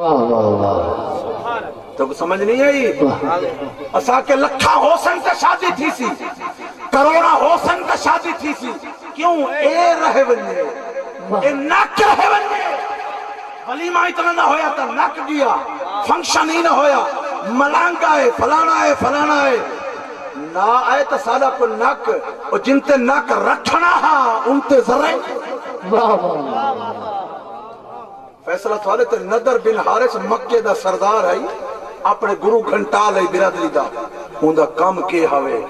واہ واہ واہ تو سمجھ نہیں آئی؟ اسا کے لکھا حسن کا شادی تھی سی، کروڑا حسن کا شادی تھی سی، کیوں اے رہے ونجے اے نک رہے ونجے، ولیمہ اتنا نہ ہویا تا نک گیا، فنکشن ہی نہ ہویا، ملانگا ہے فلانا ہے فلانا ہے نہ آئے تا سادہ کو نک، اور جنتے نک رکھنا ہا انتے ذرائیں۔ واہ واہ واہ فیصلہ تھوڑے تے ندر بن حارث مکے دا سردار ہے، اپنے گرو گھنٹال ہے برادری دا، ان دا کام کے ہوئے،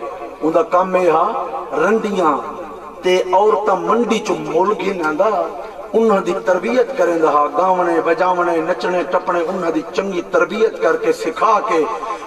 ان دا کام میں ہاں رنڈیاں تے عورتاں منڈی چو مول گھنہ دا، انہاں دی تربیت کریں دا، گاونے بجاونے نچنے ٹپنے انہاں دی چنگی تربیت کر کے سکھا کے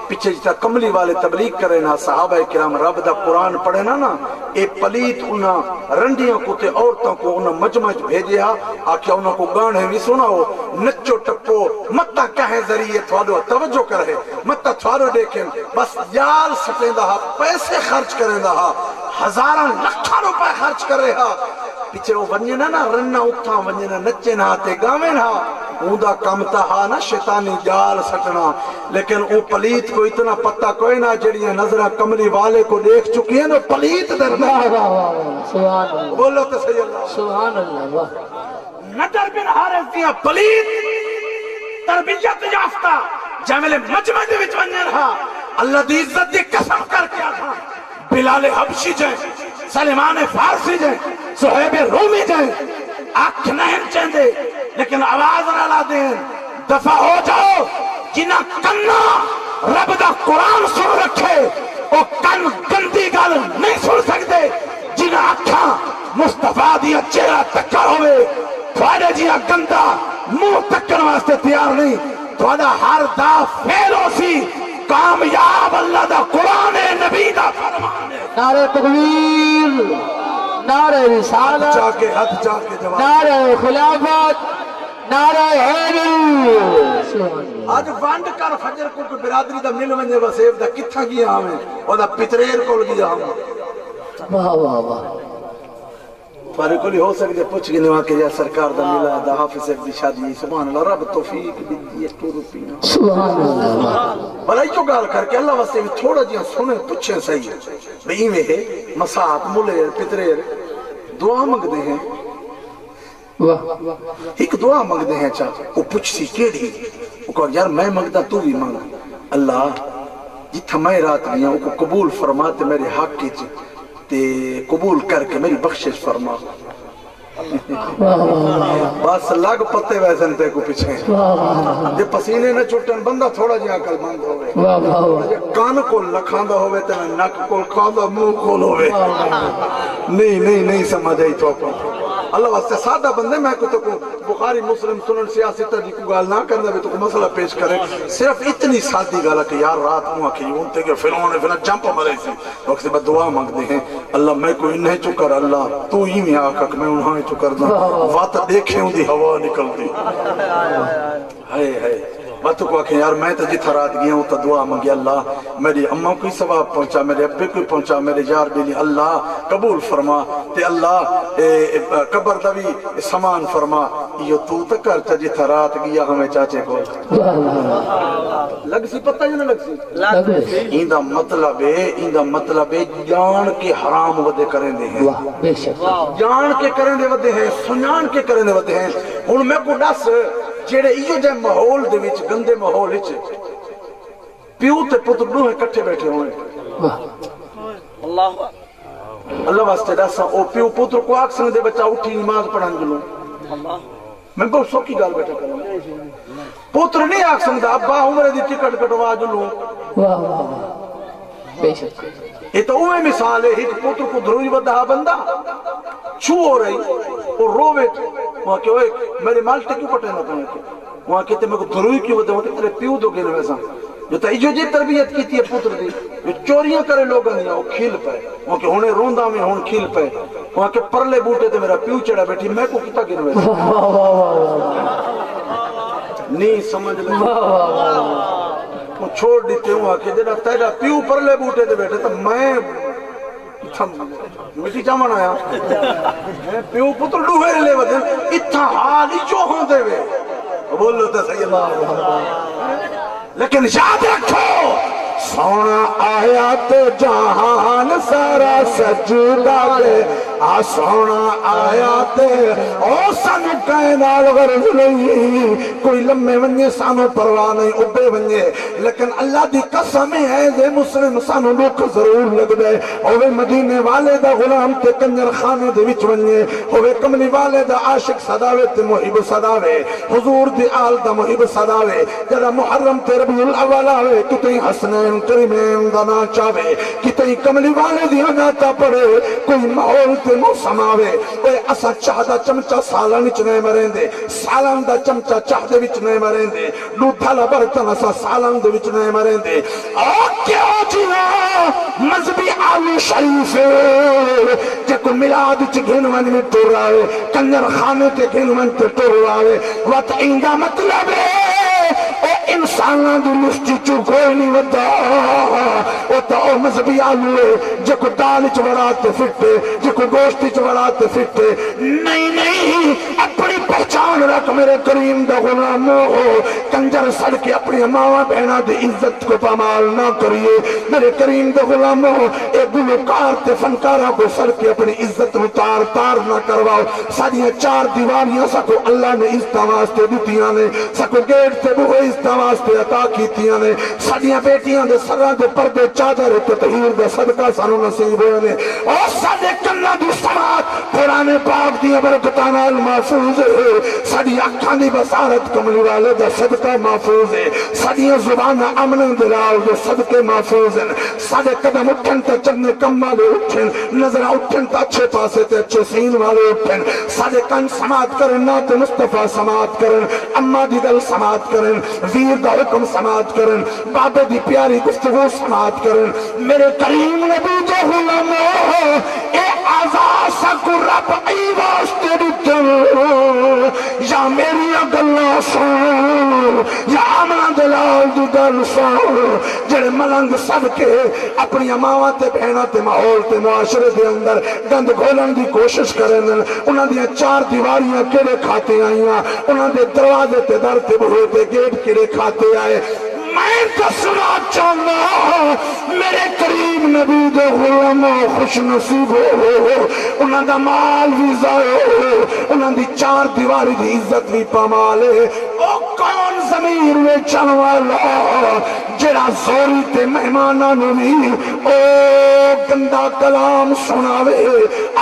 پیچھے جتا کملی والے تبلیغ کریں نا، صحابہ کرام رب دا قرآن پڑھے نا اے پلیت انہاں رنڈیاں کو تے عورتوں کو انہاں مجمج بھیجیا، آکھیا انہاں کو گانے بھی سناؤ، نچو ٹپو متا کہیں ذریعے تھوڑو توجہ کرے، متا تھوڑو دیکھیں، بس یال سٹیں دا، پیسے خرچ کریں دا، ہزاراں لکھاں روپے خرچ کر رہا، پیچھے وہ ونجے نا رنہ اتھا ونجے نا نچے نا تے گاویں نا، اون دا کم تا ہا نا شیطانی جال سٹنا، لیکن او پلیت کو اتنا پتہ کوئی نہ جڑیاں نظرہ کملی والے کو دیکھ چکی ہیں نا پلیت در واہ واہ واہ سبحان اللہ بولو تو صحیح اللہ سبحان اللہ واہ ندر بن حارث دیاں پلیت تربیت یافتہ جاملے مجمع دے وچ ونجے رہا، اللہ دی عزت دی قسم کر کے آتھا بلال حبشی جائیں، سلیمان فارسی جائیں، صحیب رومی جائیں، آنکھ نہیں چاہتے لیکن آواز نہ لا دیں، دفع ہو جاؤ، جنہ کنہ رب دا قرآن سن رکھے وہ کن گندی گل نہیں سن سکتے، جنہ آنکھاں مصطفیٰ دیا چہرہ تکا ہوئے، تھوڑے جیا گندہ منہ تکن واسطے تیار نہیں، تھوڑا ہر دا فیل ہو سی، کامیاب اللہ دا قرآن نبی دا فرمان ہے۔ نعرہ تکبیر، نعرہ رسالت، ہاتھ جا کے جواب، نعرہ خلافت، نعرہ حیدر، سبحان اللہ آج وانڈ کر فجر کو برادری دا مل ونجے وسیب دا کتھا گیا ہمیں اور دا پتریر کول گیا ہمیں واہ واہ واہ پارے کولی ہو سکتے پوچھ گنے وہاں کہ یا سرکار دا ملا دا حافظ دی شادی سبحان اللہ رب توفیق دی تو روپینا سبحان اللہ بلائی چو گال کر کے اللہ واسطے تھوڑا جیا سنے پوچھیں صحیح بھئی میں ہے مساعت ملیر پتریر دعا مانگ دے ہیں واہ ایک دعا مانگ دے ہیں چاہ وہ پوچھ سی کیڑی وہ کہا یار میں مانگتا تو بھی مانگ اللہ جتھا میں رات گیا وہ کو قبول فرماتے میرے حق کی تے قبول کر کے میری بخشش فرما بس لگ پتے ویسن تے کو پیچھے جے پسینے نہ چھٹن بندہ تھوڑا جی عقل مند ہوئے کان کو لکھاندہ ہوئے تے نک کو کھاندہ منہ کھول ہوئے نہیں سمجھ آئی تو اپنا اللہ واسطے سادہ بندے میں کو تو بخاری مسلم سنن سیاسی تر جی کو گال نہ کرنا بھی تو کو مسئلہ پیش کرے صرف اتنی سادی گالا کہ یار رات ہوں آکھی انتے کہ فیلوں نے فیلوں جمپ مرے سی وقت میں دعا مانگ دے ہیں اللہ میں کوئی نہیں چکر اللہ تو ہی میں آکا کہ میں انہاں چکر دا وات دیکھیں ہوں دی ہوا نکل دی ہے باتوں کو آکھیں یار میں تو جتھا رات گیا ہوں تو دعا مانگی اللہ میری اماں کوئی ثواب پہنچا میرے ابے کوئی پہنچا میرے یار بیلی اللہ قبول فرما تے اللہ قبر دا بھی سامان فرما یہ تو تکر چا جتھا رات گیا ہمیں چاچے کو لگ سی پتہ جو نہ لگ سی ایندہ مطلب ہے جان کے حرام ودے کریں دے ہیں جان کے کریں دے ودے ہیں سنان کے کریں دے ودے ہیں ان میں کو ڈس جیڑے ایو جائے ماحول دے وچ گندے ماحول وچ پیو تے پتر دوہے کٹھے بیٹھے ہوئے اللہ واسطے دسا او پیو پتر کو آکھ سن دے بچہ اٹھی نماز پڑھن جلوں میں بہت سوکی گال بیٹھا کروں پتر نہیں آکھ سن دے ابا عمرے دی ٹکٹ کٹوا جلوں یہ تو اوہ مثال ہے ایک پتر کو دھروئی ودہا بندہ چھو ہو رہی اور روے وہاں کہ اوہ میرے مالٹے کیوں پٹے نہ پہنے تھے وہاں کہتے میں کو دھروئی کیوں ودہا ہوتے تیرے پیو دو گئے ویسا جو تا ایجو جی تربیت کی تھی پتر دی جو چوریاں کرے لوگ نہیں وہ کھیل پائے وہاں کہ ہونے روندہ میں ہون کھیل پائے وہاں کہ پرلے بوٹے تھے میرا پیو چڑھا بیٹھی میں کو کتا گئے ویسا نہیں سمجھ لیں وہ چھوڑ دیتے ہوں کہ جنہا تیرا پیو پرلے بوٹے تھے بیٹھے تو میں مٹی چامن آیا پیو پتر ڈوہے لے ودن اتھا حالی جو ہوں دے وے بولو تو صحیح اللہ. لیکن یاد رکھو سونا آیا تو جہان سارا سجدہ دے آ سونا آیا تے او سانو کائنات غرض نہیں کوئی لمے ونجے سانو پرواہ نہیں ابے ونجے لیکن اللہ دی قسم ہے دے مسلم سانو دکھ ضرور لگ دے ہوئے مدینے والے دا غلام تے کنجر خانے دے وچ ونجے ہوئے کملی والے دا عاشق صداوے تے محب صداوے حضور دی آل دا محب صداوے جڑا محرم تے ربیع الاول آوے کتیں حسنین کریمین دا نا چاوے کتیں کملی والے دی ناتا پڑے کوئی ماحول تے موسم آوے اے اسا چاہ دا چمچا سالن وچ نہیں مرین دے سالن دا چمچا چاہ دے وچ نہیں مرین دے دودھا لا برتن اسا سالن دے وچ نہیں مرین دے او کیوں جینا مذہبی آلو شریف جے کو میلاد وچ گھنون میں ٹر رہے کنجر خانے تے گھنون تے ٹر رہے وقت ایندا مطلب ہے انساناں دی مستی چو کوئی نہیں ودا او تا او مذہبی آلو ہے جے کو دال چ وڑاتے پھٹے جے کو گوشت چ وڑاتے پھٹے نہیں اپنی پہچان رکھ میرے کریم دا غلام ہو کنجر سڑ کے اپنی ماواں بہناں دی عزت کو پامال نہ کریے میرے کریم دا غلام ہو اے گلوکار تے فنکاراں کو سڑ کے اپنی عزت میں تار نہ کرواؤ ساڈیاں چار دیواریاں سکو اللہ نے اس واسطے دتیاں نے سکو گیٹ تے بوئے اس واسطے عطا کیتیاں نے ساڈیاں بیٹیاں دے سراں دے پردے چادر تے تطہیر دا صدقہ سانو نصیب ہوئے نے اور ساڈے کنا دی سماعت قرآن پاک دی برکتاں نال محفوظ ہے ساڈی اکھاں دی بصارت کملی والے دا صدقہ محفوظ ہے ساڈیاں زباناں امن دلال دے صدقے محفوظ ہیں ساڈے قدم اٹھن تے چلنے کم والے اٹھن نظر اٹھن تے اچھے پاسے تے اچھے سین والے اٹھن ساڈے کن سماعت کرن نات مصطفیٰ سماعت کرن اما دی گل سماعت کرن ویر دا حکم سماعت کرن بابے دی پیاری گفتگو سماعت کرن میرے کریم نبی دے غلامو اے آزاد سکو رب ای واسطے دتن یا میری گلاں سن یا آمنا دلال دی گل سن جڑے ملنگ سب کے اپنی ماواں تے بہناں تے ماحول تے معاشرے دے اندر گند گھولن دی کوشش کرن انہاں دی چار دیواریاں کیڑے کھاتے آئیاں انہاں دے دروازے تے در تے بوئے تے گیٹ کیڑے کھاتے آئے میں دسنا چاہنا میرے کریم نبی دے غلام خوش نصیب ہو انہاں دا مال بھی ضائع ہو انہاں دی چار دیواری دی عزت بھی پامالے او کون ضمیر میں چل والا جڑا زوری تے مہماناں نو بھی او گندا کلام سناوے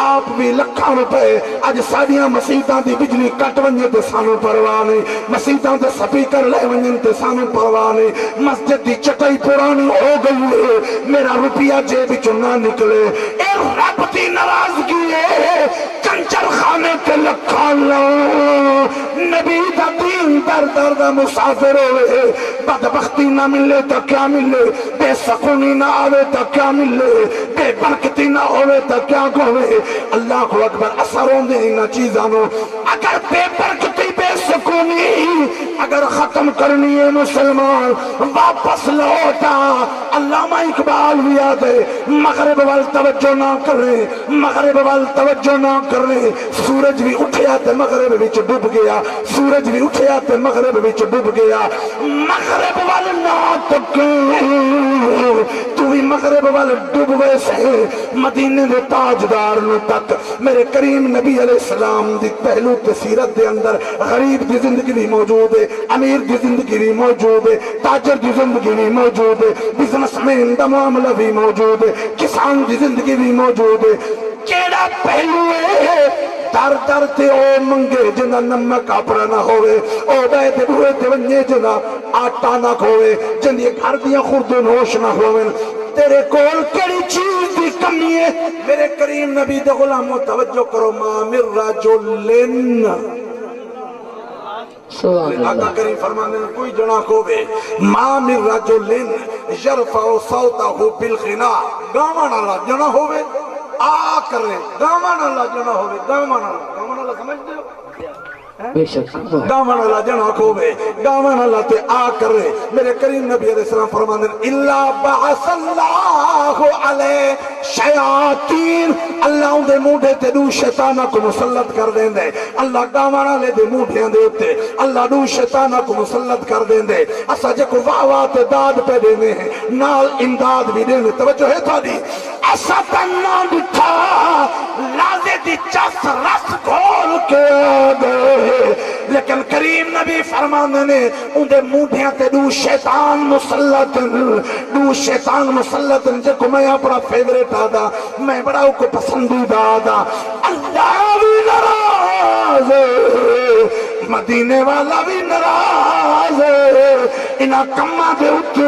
آپ بھی لکھاں روپے اج ساڈیاں مسیتاں دی بجلی کٹ ونجے تے سانو پرواہ نہیں مسیتاں تے سپیکر لے ونجن تے سانو پرواہ نہیں مسجد دی چٹائی پرانی ہو گئی ہے میرا روپیہ جیب وچوں نہ نکلے اے رب دی ناراضگی ہے کنجر خانے تے لکھاں لاؤ نبی دا دین در در دا مسافر ہوئے بدبختی نہ ملے تو کیا ملے بے سکونی نہ آوے تو کیا ملے بے برکتی نہ ہوئے تو کیا ہوئے اللہ کو اکبر اثر ہوندے انہاں چیزانو اگر بے برکتی بے سکونی اگر ختم کرنی ہے مسلمان واپس لوٹا علامہ اقبال بھی آدھے مغرب وال توجہ نہ کرے مغرب وال توجہ نہ کرے سورج بھی اٹھیا تے مغرب وچ ڈوب گیا سورج بھی اٹھیا تے مغرب وچ ڈوب گیا مغرب وال نہ تکے تو بھی مغرب وال ڈوب گئے سے مدینے دے تاجدار نو تک میرے کریم نبی علیہ السلام دی پہلو تے سیرت دے اندر غریب دی زندگی بھی موجود ہے امیر دی زندگی بھی موجود ہے تاجر دی زندگی بھی موجود ہے بزنس مین دا معاملہ بھی موجود ہے کسان دی زندگی بھی موجود ہے کیڑا پہلو ہے در در تے او منگے جنہ نمک اپنا نہ ہوئے او بیتے بوئے تے ونجے جنہ آٹا نہ کھوئے جنہ گھر دیا خورد و نوش نہ ہوئے تیرے کول کیڑی چیز دی کمی ہے میرے کریم نبی دے غلاموں توجہ کرو ما من رجلن آقا کریم فرمانے میں کوئی جنا کھوے ما من رجلن یرفع صوتہ بالغنا گامان اللہ جنا ہوئے آ کر رہے گامان اللہ جنا ہوئے گامان اللہ سمجھتے ہو بے شک گاون اللہ جنا کھوے گاون اللہ تے آ کرے میرے کریم نبی علیہ السلام فرماندے الا بعث اللہ علیہ شیاطین اللہ دے موڈے تے دو شیطاناں کو مسلط کر دیندے اللہ گاون والے دے موڈیاں دے اوتے اللہ دو شیطاناں کو مسلط کر دیندے اسا جے کو واہ واہ تے داد پہ دینے ہیں نال امداد بھی دینے توجہ ہے تھوڑی ایسا تنہ بٹھا لازے دی چس رس کھول کے دے لیکن کریم نبی فرماندے نے اندے موڈیاں تے دو شیطان مسلط جے کو میں اپنا فیوریٹ آدھا میں بڑا کو پسندیدہ آدھا اللہ بھی ناراض مدینے والا بھی ناراض انہاں کماں دے اتے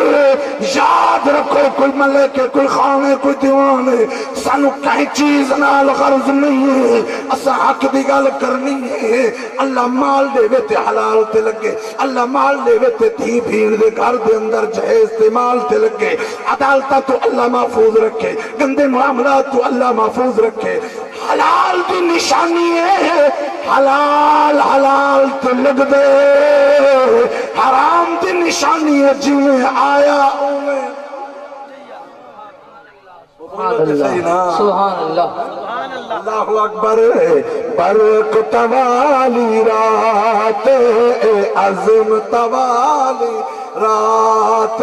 یاد رکھو کوئی ملک ہے کوئی خان ہے کوئی دیوان ہے سانو کہیں چیز نال غرض نہیں ہے اسا حق دی گل کرنی ہے اللہ مال دے ویتے حلال تے لگے اللہ مال دے ویتے تھی بھیڑ دے گھر دے اندر جہیز تے مال تے لگے عدالتہ تو اللہ محفوظ رکھے گندے معاملات تو اللہ محفوظ رکھے حلال دی نشانی ہے حلال حلال تے لگ دے حرام دی نشانی ہے جویں آیا اوے سبحان اللہ اللہ اکبر برکت والی رات عظمت والی رات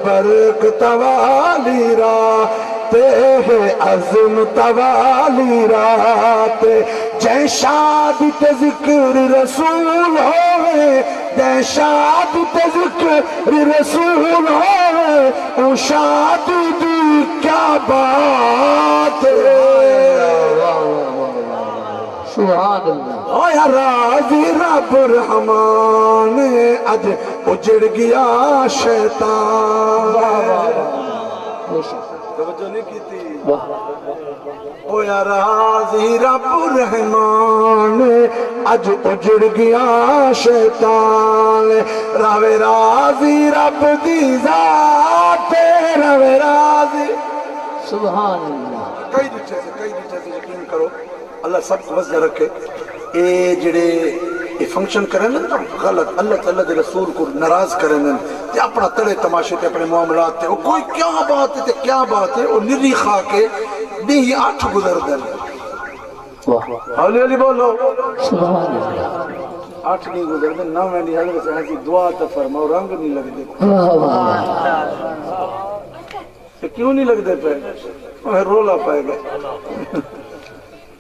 برکت والی رات عظمت والی رات جے شادی تے ذکر رسول ہوئے جے شادی تے ذکر رسول ہوئے او شادی دی کیا بات ہے سبحان اللہ اوہ راضی رب رحمان اج اجڑ گیا شیطان بے شک توجہ نہیں کی تھی واہ اوہ راضی رب رحمان اج اجڑ گیا شیطان راوے راضی رب دی ذات راوے راضی سبحان اللہ کئی دیچے سے یقین کرو اللہ سب کو وزن رکھے اے جڑے یہ فنکشن کریں نا غلط اللہ تعالیٰ دے رسول کو ناراض کریں تے اپنا تڑے تماشے تے اپنے معاملات تے کوئی کیا بات ہے تے کیا بات ہے وہ نری خواہ کے نہیں 8 گزر دل حولی علی بولو سبحان اللہ 8 نہیں گزر دل نہ میں نہیں حضرت سے ایسی دعا تا فرماؤ رنگ نہیں لگ دے کہ کیوں نہیں لگ دے پہ وہ رولا پائے گا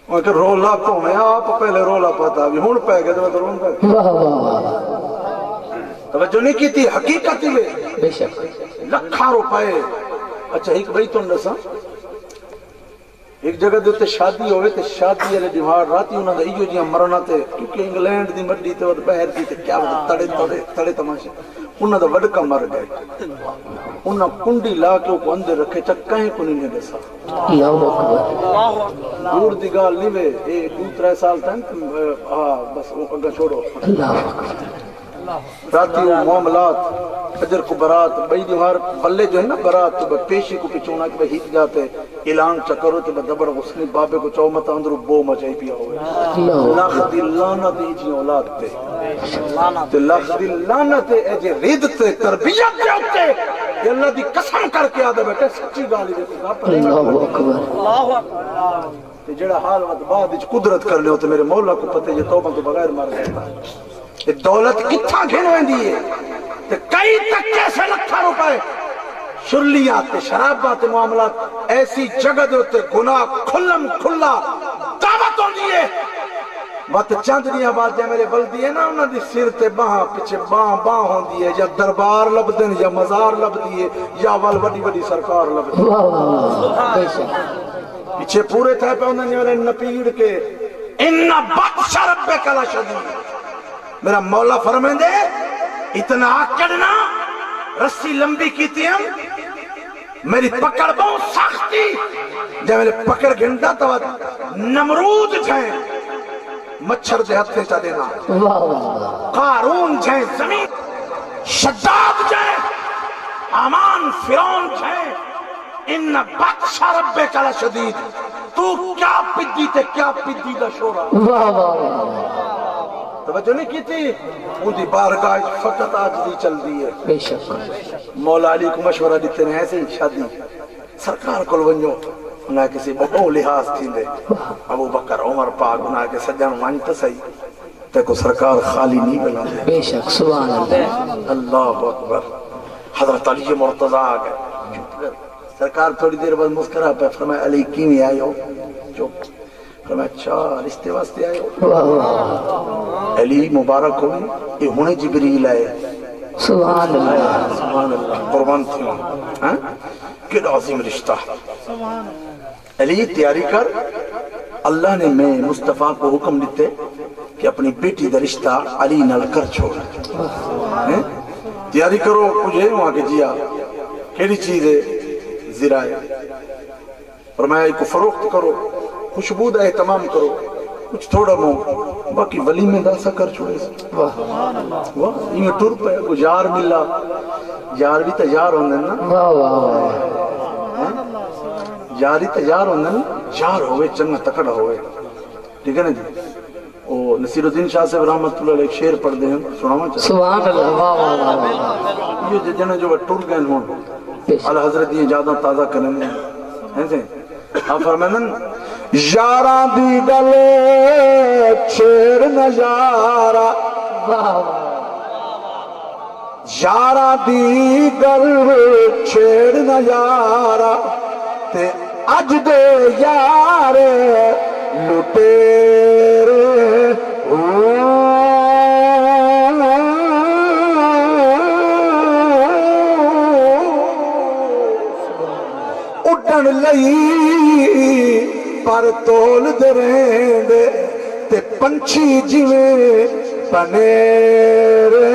وہ کہ رولا پاؤں آپ پہلے رولا پاتا بھی ہون پائے گا تو رون پائے توجہ نہیں کی تھی حقیقت ہی بے شک لکھاں روپائے اچھا ایک بھائی تو نسا ایک جگہ دیتے شادی ہوئے تے شادی علی دیوار راتی انہاں دا ایو جیاں مرنا تے کیونکہ انگلینڈ دی مڈی تے بہر دی تے کیا تڑے تماشے انہاں دا وڈکا مر گئے انہاں کنڈی لا کے کو اندر رکھے چکائیں کو نہیں دسا اللہ اکبر دور دی گال نہیں وے اے 2-3 سال تک بس وہ اگا چھوڑو اللہ اکبر راتی وہ معاملات فجر کو برات بھائی دیوار بلے جو ہے نا برات تو پیشی کو پچھونا کہ ہیت جاتے اعلان چکرو تو دبر غسلی بابے کو چومتا اندرو بو مچائی پیا ہوئے لاکھ دی لعنت جی اولاد تے لاکھ دی لعنت اے جے رید تے تربیت دے اوتے کہ اللہ دی قسم کر کے آدھے بیٹے سچی گالی دے اللہ اکبر تے جڑا حال وقت بعد وچ قدرت کر لے تے میرے مولا کو پتہ یہ توبہ تو بغیر مر جاتا یہ دولت کتھا گھن ویندی ہے تے کئی تکے سے لکھا روپے شرلیات تے شرابات تے معاملات ایسی جگہ دے ہوتے گناہ کھلم کھلا دعوت ہوندی ہے بات چاندنیاں بات جے میرے بلدی ہے نا انہاں دی سر تے باہاں پیچھے باں ہوندی ہے یا دربار لبدن یا مزار لبدی ہے یا ول وڈی وڈی سرکار لبدی بے شک پیچھے پورے تھے پہ انہوں نے نپیڑ کے انہا بطش ربک لشدید میرا مولا فرمائیں دے اتنا آکڑنا رسی لمبی کی تھی ہم میری پکڑ بہت سختی جب میرے پکڑ گھنٹا تو نمرود جائیں مچھر دے ہتھے چا دینا قارون جائیں زمین شداد جائیں امان فرعون جائیں ان بطش ربک لشدید تو کیا پدی تے کیا پدی دا شورا توجہ نہیں کی تھی ان دی بارگاہ فقط آج دی چل دی ہے بے شک مولا علی کو مشورہ دیتے ہیں ایسے ہی شادی سرکار کو ونجو انہاں کسی بہو لحاظ تھی دے ابو بکر عمر پاک انہاں کے سجن مانتا صحیح تے کو سرکار خالی نہیں بلا دے بے شک سبحان اللہ اللہ اکبر حضرت علی مرتضی آگئے سرکار تھوڑی دیر بعد مسکرا پہ فرمایا علی کیویں آئے ہو چپ فرمایا اچھا رشتے واسطے آئے ہو واہ واہ علی مبارک ہوئی یہ ہونے جبریل آئے سبحان اللہ سبحان اللہ قربان تھی ہاں کیا عظیم رشتہ علی تیاری کر اللہ نے میں مصطفیٰ کو حکم دیتے کہ اپنی بیٹی دا رشتہ علی نال کر چھوڑ تیاری کرو کچھ ہے وہاں کے جیا کیڑی چیز ہے زرا ہے فرمایا کو فروخت کرو خوشبود ہے تمام کرو کچھ تھوڑا مو باقی ولی میں داسا کر چھوڑے سے واہ واہ یہ ٹور پہ کچھ یار ملا یار بھی تیار ہوندے نا واہ واہ یاری تیار ہوندے نا یار ہوئے چنگا تکڑا ہوئے ٹھیک ہے نا جی وہ نصیر الدین شاہ صاحب رحمت اللہ علیہ ایک شعر پڑھ دیں سناواں چاہتے سبحان اللہ واہ واہ واہ یہ جنہیں جو ٹور گئے ہوں اعلی حضرت یہ جادہ تازہ کریں گے ایسے آپ فرمائیں یاراں دی گل چھیڑ نہ یارا واہ یاراں دی گل چھیڑ نہ یارا تے اج دے یار لٹیرے اڈن لئی پر تول درین دے تے پنچھی جویں پنیرے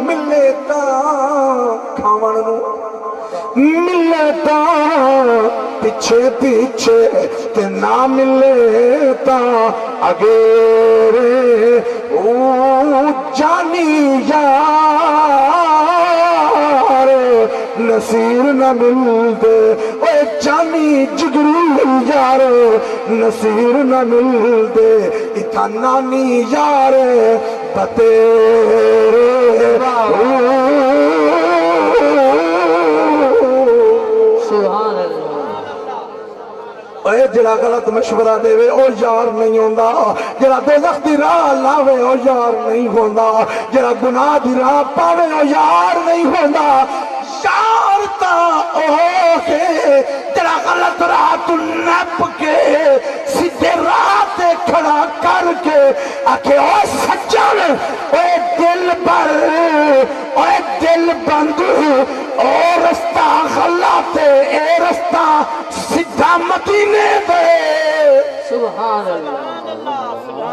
ملے تاں کھاون نو ملے تاں پیچھے پیچھے تے نہ ملے تاں اگیرے جانی یار نصیر نہ مل دے اے جانی جگری یار نصیر نہ مل دے اتھا نانی یار بتیرے سبحان اللہ اے جڑا غلط مشورہ دے وے او یار نہیں ہوندا جڑا دوزخ دی راہ لاوے او یار نہیں ہوندا جڑا گناہ دی راہ پاوے او یار نہیں ہوندا یار تا او ہے جڑا غلط راہ تو نپ کے سیدھے راہ تے کھڑا کر کے آکھے او سجن اے دل بر اے دل بند او رستہ غلط اے رستہ سیدھا مدینے دے سبحان اللہ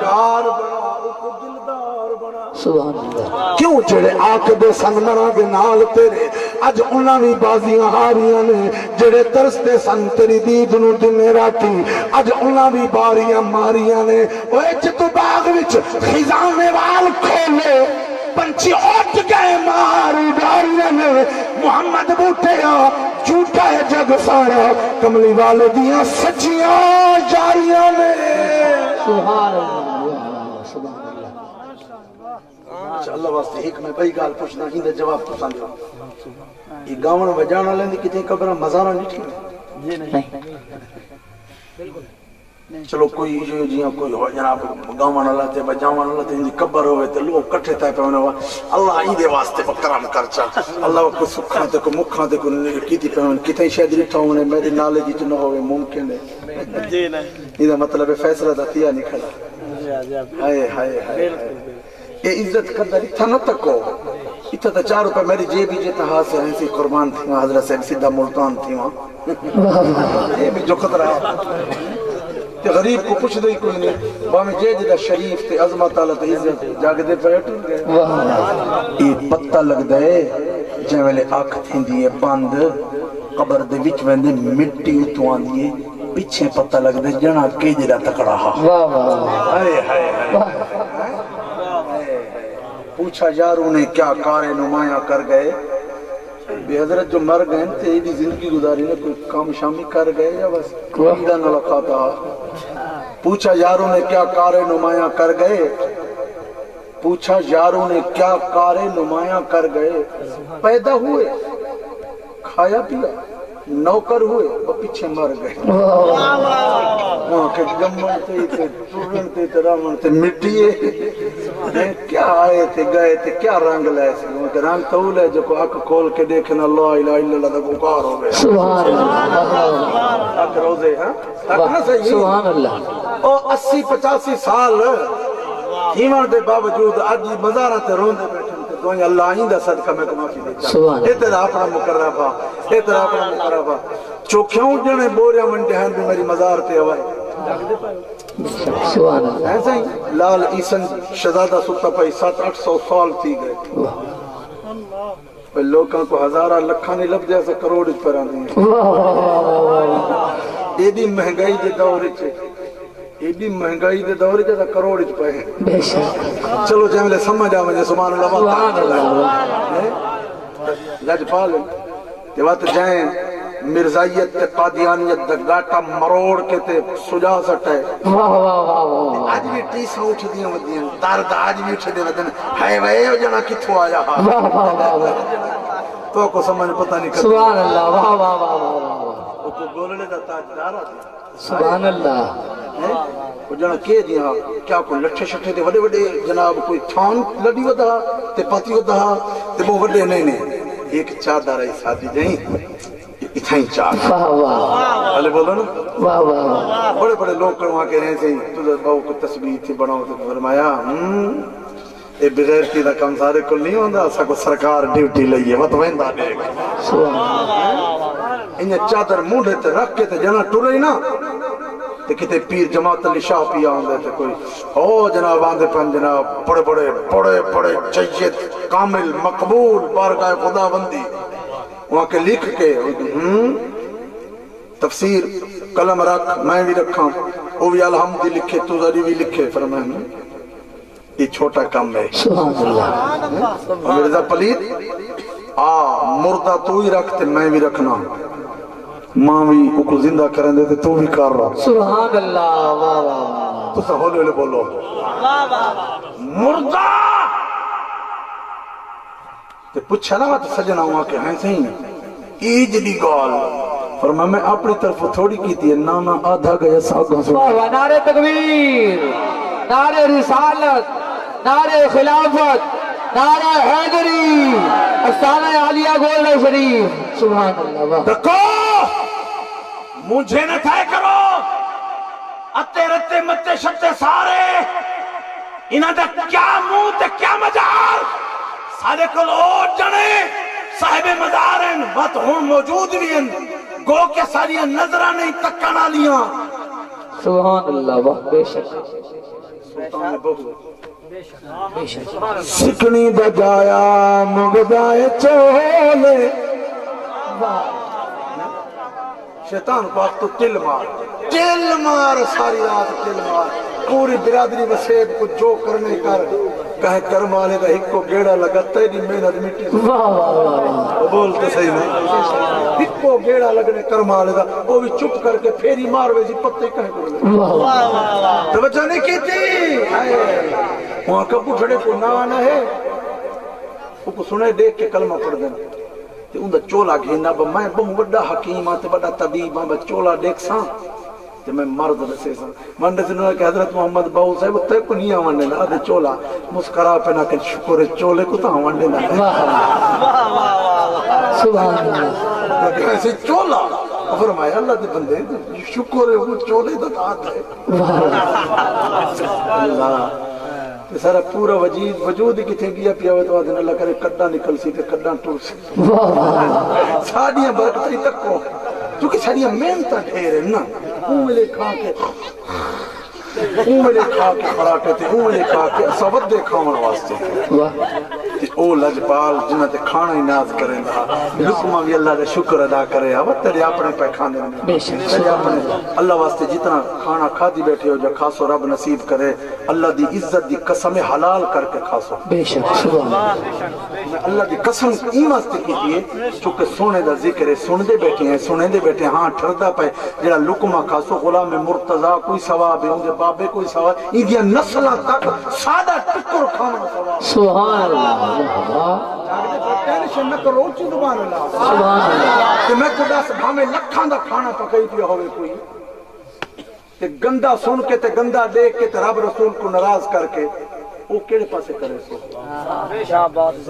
یار بنا کو دلدار بنا سبحان اللہ کیوں جڑے آکھ دے سن مراں دے نال تیرے اج انہاں وی بازیاں ہاریاں نے جڑے ترستے سن تیری دید نو دن راتی اج انہاں وی باریاں ماریاں نے اوے جتو باغ وچ خزاں وال کھولے پنچھی اٹھ گئے مار ڈاریاں نے محمد بوٹیا جھوٹا ہے جگ سارا کملی والے دیاں سچیاں جاریاں نے سبحان اللہ سبحان اللہ اللہ واسطے ایک میں بھئی گال پوچھنا ہی دے جواب تو سانجو یہ گاون وجانا لیندی کتے قبرہ مزارہ نہیں تھی نہیں چلو کوئی جو جیاں کوئی ہو جناب گاون اللہ تے بجاون اللہ تے اندی قبر ہوئے تے لوگ کٹھے تائے پہ ہونے اللہ ہی دے واسطے بکرام کرچا اللہ کو سکھاں تے کو مکھاں تے کو کیتی پہ ہونے کتیں شاید رٹھا ہونے میرے نالے جی تو نہ ہوئے ممکن ہے یہ دا مطلب ہے فیصلہ دا تیا نہیں کھڑا ہائے ہائے ہائے یہ عزت قدر اتھا نہ تکو اتھا تا 4 روپے میری جیب ہی جیتا ہاتھ سے ایسی قربان تھی وہاں حضرت صاحب سیدھا ملتان تھی وہاں یہ بھی جو خطرہ ہے تے غریب کو پوچھ دے کوئی نہیں باہم جیدہ شریف تے عظمت اللہ تے عزت جاگ دے پیٹ گئے یہ پتہ لگ دے جائے والے آنکھ تھیں دیئے بند قبر دے وچ ویندے مٹی اتوان دیئے پیچھے پتہ لگ دے جنا کے جڑا تکڑا ہا ہائے ہائے پوچھا یار انہیں کیا کارے نمایاں کر گئے بے حضرت جو مر گئے تھے ایدی زندگی گزاری نے کوئی کام شامی کر گئے یا بس کوئیدہ نہ لکھا تھا پوچھا یاروں نے کیا کار نمایاں کر گئے، پوچھا یاروں نے کیا کار نمایاں کر گئے، پیدا ہوئے کھایا پیا نوکر ہوئے وہ پیچھے مر گئے، وہاں کے جمن تے ٹورن تے رامن تے مٹی کیا آئے تھے گئے تھے کیا رنگ لائے سے وہاں کے رنگ طول ہے جو کو اک کھول کے دیکھنا اللہ الہ الا اللہ دا پکار ہو گئے سبحان اللہ اک روزے ہاں تک نہ صحیح سبحان اللہ او 80-85 سال ایمان دے باوجود آج مزارہ تے روندے بیٹھے تے دوئیں اللہ آئندہ صدقہ میں کو معافی دیتا سبحان اے تیرا اپنا مقربہ اے تیرا اپنا مقربہ چوکھیوں جنے بوریا من ڈہن بھی میری مزار تے ہوئے سبحان اللہ ایسا ہی لال عیسن شہزادہ ستا پائی 700-800 سال تھی گئے لوگاں کو ہزارہ لکھاں نہیں لب جیسے کروڑ پر آنے ہیں ایڈی مہنگائی دے دور چھے ایڈی مہنگائی دے دور چھے کروڑ پہ ہیں بے شک چلو جیملے سمجھ آمجھے سبحان اللہ سبحان اللہ لج پالیں جوات جائیں مرزائیت تے قادیانیت تے گاٹا مروڑ کے تے سجا سٹے واہ واہ واہ واہ آج بھی ٹیساں اٹھ دیاں ودیاں درد آج بھی اٹھ دے ودن ہائے وے ہو جنا کتھو آیا ہاں واہ واہ واہ واہ تو کو سمجھ پتہ نہیں کرتا سبحان اللہ واہ واہ واہ واہ واہ وہ کو گولڑے دا تاجدار آتا سبحان اللہ وہ جنا کہہ دیا کیا کوئی لٹھے شٹھے دے وڈے وڈے جناب کوئی تھان لڑی ودا تے پاتی ودا تے وہ وڈے نہیں ایک چادر ہے ساتھی جائیں اتھائیں چادر واہ واہ بھلے بولو نا واہ واہ بڑے بڑے لوگ کر وہاں کہہ رہے ہیں تجھے باؤ کو تسبیح تھی بڑھاؤ تو فرمایا اے بغیر کی دا کم سارے کل نہیں ہوندہ اسا کو سرکار ڈیوٹی لئیے مت ویندہ دے انہیں چادر مونڈے تے رکھ کے تے جنا ٹورے نا تے کتے پیر جماعت علی شاہ پیا ہوندے تے کوئی او جناب آندے پن جناب بڑے بڑے بڑے بڑے جید کامل مقبول بارگاہ خدا بندی وہاں کے لکھ کے تفسیر قلم رکھ میں بھی رکھاں وہ بھی الحمد لکھے تو ذری بھی لکھے فرمائیں یہ چھوٹا کام ہے سبحان اللہ مرزا پلید مردہ تو ہی رکھتے میں بھی رکھنا ماں بھی وہ کو زندہ کریں دیتے تو بھی کر رہا سبحان اللہ واہ واہ تو سا ہولے ہولے بولو مردہ تے پوچھا نا تو سجنا ہوا کہ ہیں صحیح ایج دی گال فرمایا میں اپنی طرف تھوڑی کی تھی نانا آدھا گیا ساگا سو واہ واہ نعرہ تکبیر نعرہ رسالت نعرہ خلافت نعرہ حیدری استانہ عالیہ گولڈ شریف سبحان اللہ واہ رکھو مجھے نہ تھے کرو اتے رتے متے شتے سارے انہاں دا کیا منہ تے کیا مجال سارے کل اور جنے صاحب مزار ہیں بات ہون موجود بھی ہیں گو کے ساری نظرہ نہیں تکنا لیاں سبحان اللہ واہ بے شک سلطان بہو بے شک سکنی بجایا مگدائے چولے شیطان کو آپ تو تل مار ساری رات تل مار پوری برادری وسیب کو جو کرنے کر کہے کرم والے کا ہک کو گیڑا لگتا ہے نہیں محنت مٹی واہ واہ واہ وہ بولتے صحیح نہیں ہک کو گیڑا لگنے کرم والے کا وہ بھی چپ کر کے پھیری مار ویسی پتے کہے کرنے واہ واہ توجہ نہیں کی تھی وہاں کب اٹھڑے کو نہ ہے وہ کو سنے دیکھ کے کلمہ پڑھ دینا تے اندھا چولا گھینا با میں بہت بڑا حکیم آتے بڑا طبیب آن با چولا دیکھ ساں تے میں مرد رسے ساں منڈے سے نوے کہ حضرت محمد باؤ صاحب تے کو نہیں آوانڈے نا آدھے چولا مسکرا پہ نا کہ شکر چولے کو تا آوانڈے نا سبحان اللہ کہ ایسے چولا فرمایا اللہ دے بندے شکر ہے وہ چولے دا دات ہے اللہ کہ سارا پورا وجود کتھے گیا پیا ہوئے تو آدھن اللہ کرے کڈا نکل سی تے کڈا ٹور سی ساڑیاں برکتیں تک کو کیونکہ ساڑیاں محنتاں ڈھیر ہیں نا وہ ملے کھا کے ویلے کھا کے پراٹھے تے ویلے کھا کے سبد دے کھاون واسطے تے او لجپال جنہاں تے کھانا ہی ناز کریں دا لقمہ بھی اللہ دے شکر ادا کرے اب تیرے اپنے پہ کھانے بے شک تیرے اپنے اللہ واسطے جتنا کھانا کھادی بیٹھے ہو جو کھاسو رب نصیب کرے اللہ دی عزت دی قسم حلال کر کے کھاسو بے شک سبحان اللہ میں اللہ دی قسم این واسطے کی دیئے چونکہ سونے دا ذکر ہے سن دے بیٹھے ہیں سنے دے بیٹھے ہاں ٹھردہ پہ جڑا لقمہ کھاسو غلام مرتضیٰ کوئی ثواب ہے ان دے بابے کوئی ثواب ہے یہ نسلہ تک سادہ ٹکر کھانا ثواب سبحان اللہ ٹینشن نہ کرو چی زبان اللہ سبحان اللہ کہ میں خدا سے بھامے لکھاں دا کھانا پکائی پیا ہوئے کوئی تے گندہ سن کے تے گندہ دیکھ کے تے رب رسول کو ناراض کر کے وہ کیڑے پاسے کرے سو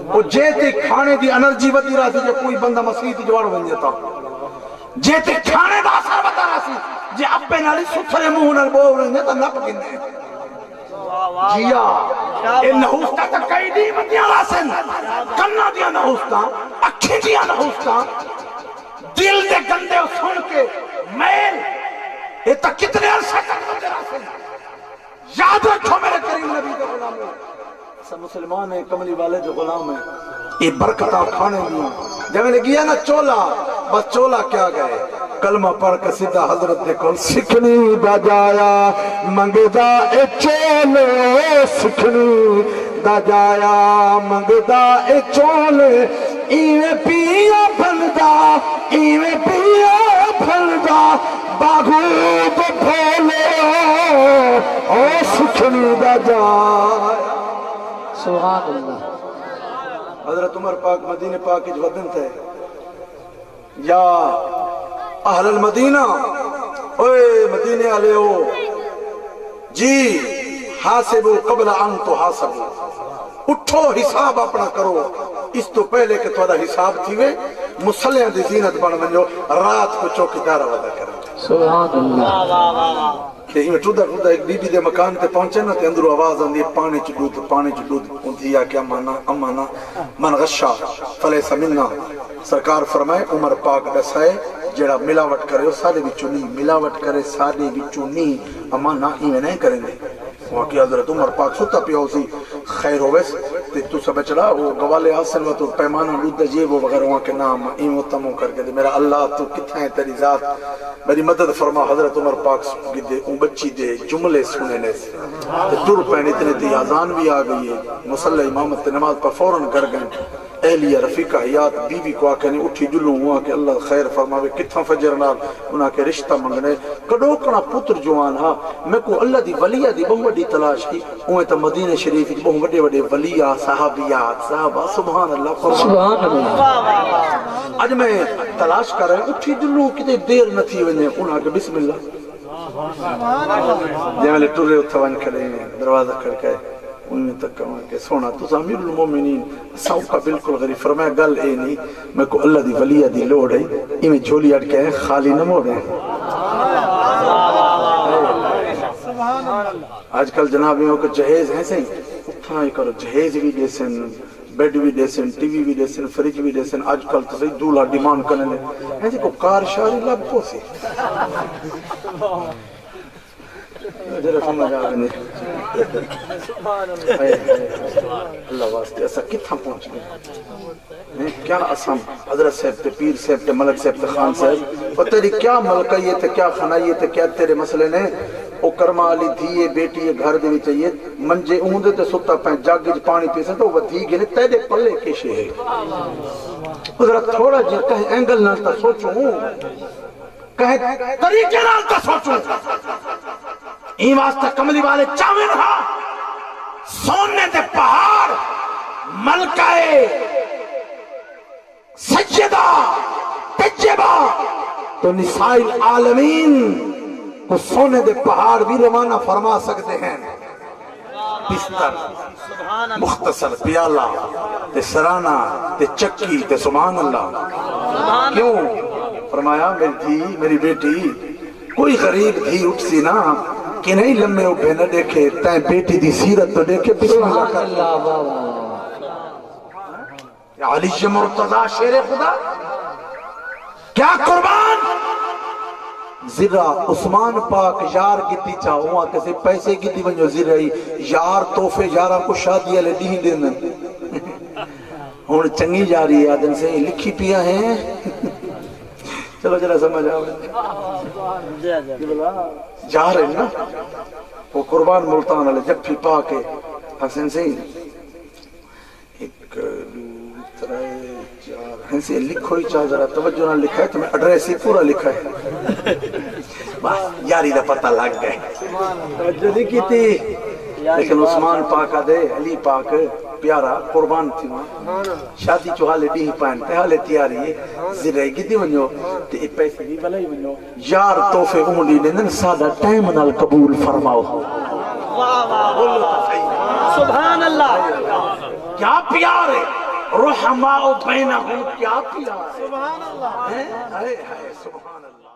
وہ جے تے کھانے دی انرجی ودی رہا سی جے کوئی بندہ مسیح تی جوار بن جاتا جے تے کھانے دا اثر بتا رہا سی جے اپنے نالی ستھرے منہ نال بول رہے ہیں تو نپ گندے جیا اے نحوستا تا کئی دی مدیاں واسن کنا دیا نحوستا اکھی دیا نحوستا دل دے گندے سن کے میل اے تا کتنے عرصہ تک مدے راسن یاد رکھو میرے کریم نبی کے غلام ہے سب مسلمان ہیں کملی والے جو غلام ہیں یہ برکتہ کھانے دیا جب میں نے گیا نا چولا بس چولا کیا گئے کلمہ پڑھ کے سیدھا حضرت دیکھو سکھنی بجایا منگدا اے چولے سکھنی بجایا منگدا اے چولے ایویں پیا بھلدا ایویں پیا بھلدا باغوب بھولے او سکھنی بجایا سبحان اللہ حضرت عمر پاک مدینہ پاک اج ودن تھے یا اہل المدینہ اوے مدینے والے ہو جی حاسبو قبل ان تو حاسبو اٹھو حساب اپنا کرو اس تو پہلے کہ تھوڑا حساب تھی وے مسلیاں دی زینت بن ونجو رات کو چوکیدار ودا کرو سبحان اللہ تے ہی ٹودا ٹودا ایک بی بی دے مکان تے پہنچے نا تے اندروں آواز آندی پانی چ دودھ اونتھی آ کے امانا من غشا فلیس منا سرکار فرمائے عمر پاک دسائے جڑا ملاوٹ کرے سارے وچوں نہیں ملاوٹ کرے سارے وچوں نہیں امانا ایویں نہیں کریں گے وہاں کی حضرت عمر پاک ستا پیا اسی خیر ہوویس تے تو سب چلا وہ گوالے حاصل و تو پیمانہ لود یہ وہ وغیرہ وہاں کے نام ایمو تمو کر کے دے میرا اللہ تو کتھا ہے تیری ذات میری مدد فرما حضرت عمر پاک دے اون بچی دے جملے سننے سے تے ٹر پہنے اتنے تی آزان بھی آ گئی ہے مصلی امامت تے نماز پر فوراں کر گئے اہلیہ رفیقہ حیات بی بی کو آکے نہیں اٹھی جلوں ہوا کہ اللہ خیر فرماوے کتھا فجر نال انہاں کے رشتہ منگنے کڑوکنا پتر جوان ہاں میں کو اللہ دی ولیہ دی بہو وڈی تلاش کی اوہ تا مدینہ شریف بہو وڈے وڈے ولیہ صحابیات صحابہ سبحان اللہ سبحان اللہ اج میں تلاش کر رہے ہیں اٹھی جلوں کتے دیر نہ تھی ونے انہاں کے بسم اللہ جیملے ٹرے اتھوان کھڑے ہیں دروازہ کھڑکائے انہیں تک کہاں کہ سونا تو امیر المومنین سوکا بالکل غریب فرمایا گل اے نہیں میں کو اللہ دی ولیہ دی لوڑ ہے ایمیں جھولی اٹکے ہیں خالی نہ موڑے ہیں آج کل جنابیوں کو جہیز ہیں سہیں اتنا ہی کرو جہیز بھی دیسن بیڈ بھی دیسن ٹی وی بھی دیسن فریج بھی دیسن آج کل تو صحیح دولہ ڈیمانڈ کرنے لیں ایسے کو کار شاری لب کو سی ذرا سمجھ آگے نہیں اللہ واسطے ایسا کتھا پہنچ گئے کیا اسم حضرت صاحب تے پیر صاحب تے ملک صاحب تے خان صاحب اور تیری کیا ملکیت ہے کیا خنائیت ہے کیا تیرے مسئلے نے او کرما علی دھیے بیٹی گھر دے بھی چاہیے منجے اوندے تے ستا پہیں جاگی جو پانی پیسے تو وہ دھی گئے تیرے پلے کیشے ہے حضرت تھوڑا جی کہیں اینگل نہ تا سوچوں کہیں طریقے نہ تا سوچوں این واسطہ کملی والے چاویں رہا سونے دے پہاڑ ملکائے سجدہ تجبہ تو نسائی العالمین کو سونے دے پہاڑ بھی روانہ فرما سکتے ہیں بستر مختصر پیالہ تے سرانہ تے چکی تے سبحان اللہ کیوں فرمایا میری دھی میری بیٹی کوئی غریب دھی اٹھ سی نا کہ نہیں لمحے اٹھے نہ دیکھے تائیں بیٹی دی سیرت تو دیکھے بسم اللہ کر یا علی مرتضی شیر خدا کیا قربان زرہ عثمان پاک یار گتی چاہو وہاں کسی پیسے گتی ونجو زرہ یار توفے یارہ کو شادی علی دین دینا ہون چنگی جاری ہے آدم سے لکھی پیا ہیں چلو جرہ سمجھ آؤ جا رہے نا وہ قربان ملتان علی جب پھی پاک ہے حسن سے ایک ایسے لکھو ہی چاہ ذرا توجہ نہ لکھا ہے تو میں ایڈریس ہی پورا لکھا ہے بس یاری دا پتہ لگ گئے توجہ نہیں کی تھی لیکن عثمان پاک دے علی پاک پیارا قربان تھی وہاں شادی چو حالے ڈی پائن تے حالے تیاری ہے زرہی کی دی ونجو تے پیسے بھی بلائی ونجو یار توفے اونڈی نے سادہ ٹائم نال قبول فرماؤ سبحان اللہ کیا پیار ہے رحماء بینہم کیا پیار ہے سبحان اللہ سبحان اللہ